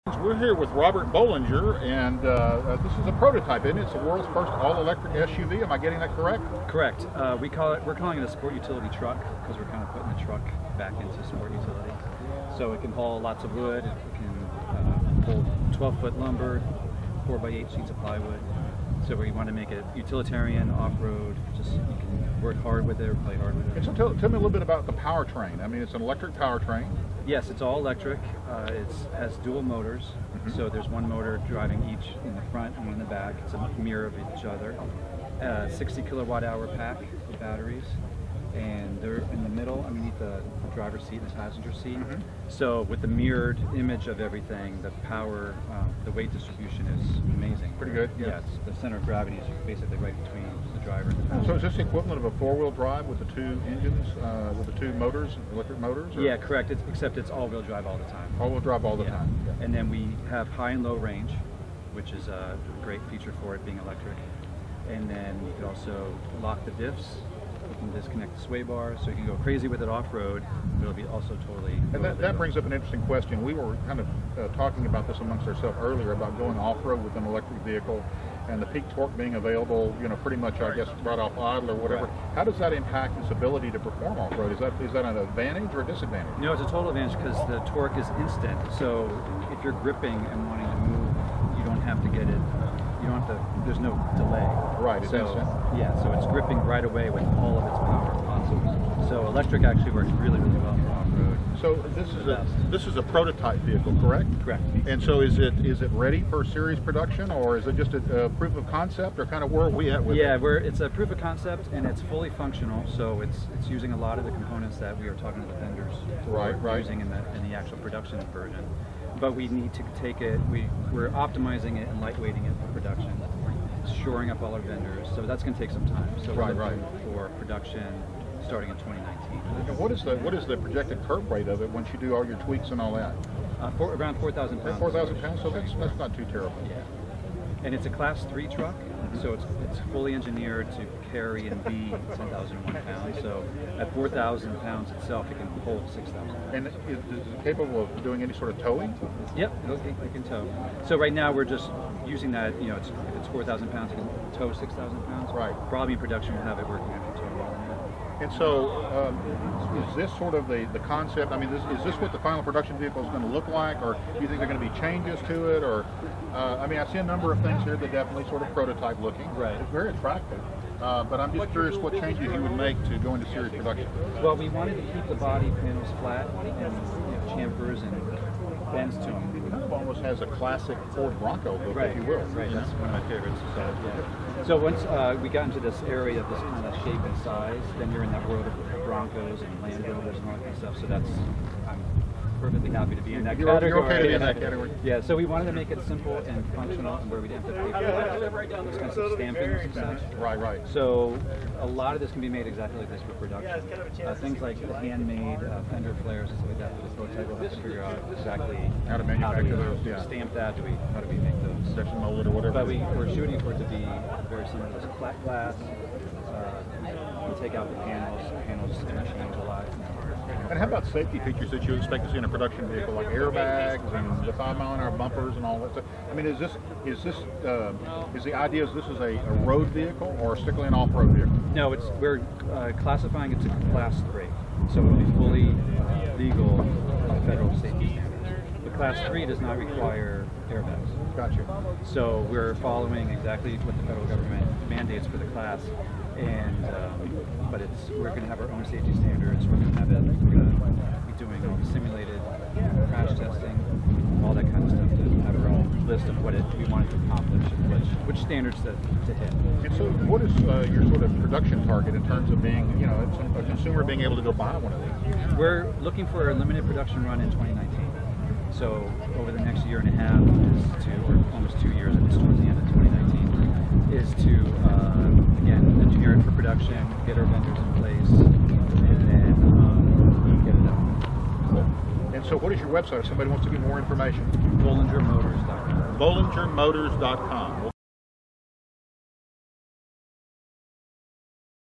We're here with Robert Bollinger, and this is a prototype, isn't it? It's the world's first all-electric SUV. Am I getting that correct? Correct. We're calling it a sport utility truck because we're kind of putting the truck back into sport utility. So it can haul lots of wood. It can hold 12-foot lumber, 4x8 sheets of plywood. So we want to make it utilitarian, off-road. Just you can work hard with it or play hard with it. And so tell me a little bit about the powertrain. I mean, it's an electric powertrain. Yes, it's all electric. It has dual motors. So there's one motor driving each in the front and one in the back. It's a mirror of each other. 60 kilowatt-hour pack of batteries, and they're in the middle, underneath the driver's seat and the passenger seat. So with the mirrored image of everything, the power, the weight distribution is amazing. Pretty good. Yeah, the center of gravity is basically right between the driver and the passenger. So is this the equivalent of a four-wheel drive with the two engines, with the two motors, electric motors? Or? Yeah, correct. Except it's all-wheel drive all the time. All-wheel drive all the time. Yeah. And then we have high and low range, which is a great feature for it being electric. And then you can also lock the diffs. You can disconnect the sway bar, so you can go crazy with it off-road, but it'll be also totally... And that brings up an interesting question. We were kind of talking about this amongst ourselves earlier about going off-road with an electric vehicle and the peak torque being available, you know, pretty much, I guess, right off idle or whatever. Right. How does that impact its ability to perform off-road? Is that an advantage or a disadvantage? No, it's a total advantage because the torque is instant. So if you're gripping and wanting to move, you don't have to get it. You don't have to. There's no delay. Right. It's instant. Yeah. So it's gripping right away with all of its power. So electric actually works really, really well for off-road. So this is a prototype vehicle, correct? Correct. And so is it ready for series production, or is it just a proof of concept, or kind of where are we at with it? Yeah, it's a proof of concept, and it's fully functional. So it's using a lot of the components that we are talking to the vendors using in the actual production version. But we need to take it. We're optimizing it and lightweighting it for production, shoring up all our vendors. So that's going to take some time. So we're looking for production starting in 2019. And what is the projected curb weight of it once you do all your tweaks and all that? Around 4,000 pounds. 4,000 pounds, so that's not too terrible. Yeah, and it's a Class 3 truck, so it's fully engineered to carry and be 10,001 pounds. So at 4,000 pounds itself, it can hold 6,000. And is it capable of doing any sort of towing? Yep, it can tow. So right now we're just using that. You know, it's 4,000 pounds. It can tow 6,000 pounds. Right. Probably in production we'll have it working at a tow. And so, is this sort of the concept? I mean, is this what the final production vehicle is going to look like, or do you think there are going to be changes to it? Or, I mean, I see a number of things here that definitely sort of prototype looking. Right. It's very attractive. But I'm just curious what changes you would make to go into series production. Well, we wanted to keep the body panels flat and chamfers and bends to them. It kind of almost has a classic Ford Bronco look, if you will. Right, that's one of my favorites. So once we got into this area of this kind of shape and size, then you're in that world of Broncos and Land Rovers and all that kind of stuff. So I'm perfectly happy to be in that category. You're okay to be in that category. Yeah, so we wanted to make it simple and functional, and where we didn't have to pay for those kinds of stampings and such. Right. So a lot of this can be made exactly like this for production. Things like the handmade fender flares and stuff like that for the prototype, we'll have to figure out exactly how to manufacture those. Stamp that. How do we make those? Section molded or whatever. But we're shooting for it to be very similar to flat glass. We take out the panels interchange a lot. And how about safety features that you expect to see in a production vehicle, like airbags and the 5-mile-an-hour bumpers and all that stuff? I mean, is the idea this is a road vehicle or strictly an off-road vehicle? No, we're classifying it to Class 3, so it will be fully legal by federal safety standards. The Class 3 does not require airbags. Gotcha. So we're following exactly what the federal government mandates for the class, and but we're going to have our own safety standards. We're going to be doing all the simulated crash testing, all that kind of stuff, to have our own list of what we wanted to accomplish and which standards to hit. And so, what is your sort of production target in terms of being, you know, a consumer being able to go buy one of these? We're looking for a limited production run in 2019. So over the next year and a half, or almost 2 years, at least towards the end of 2019, is to again engineer it for production, get our vendors in place, and then get it done. Cool. And so, what is your website if somebody wants to get more information? BollingerMotors.com. BollingerMotors.com.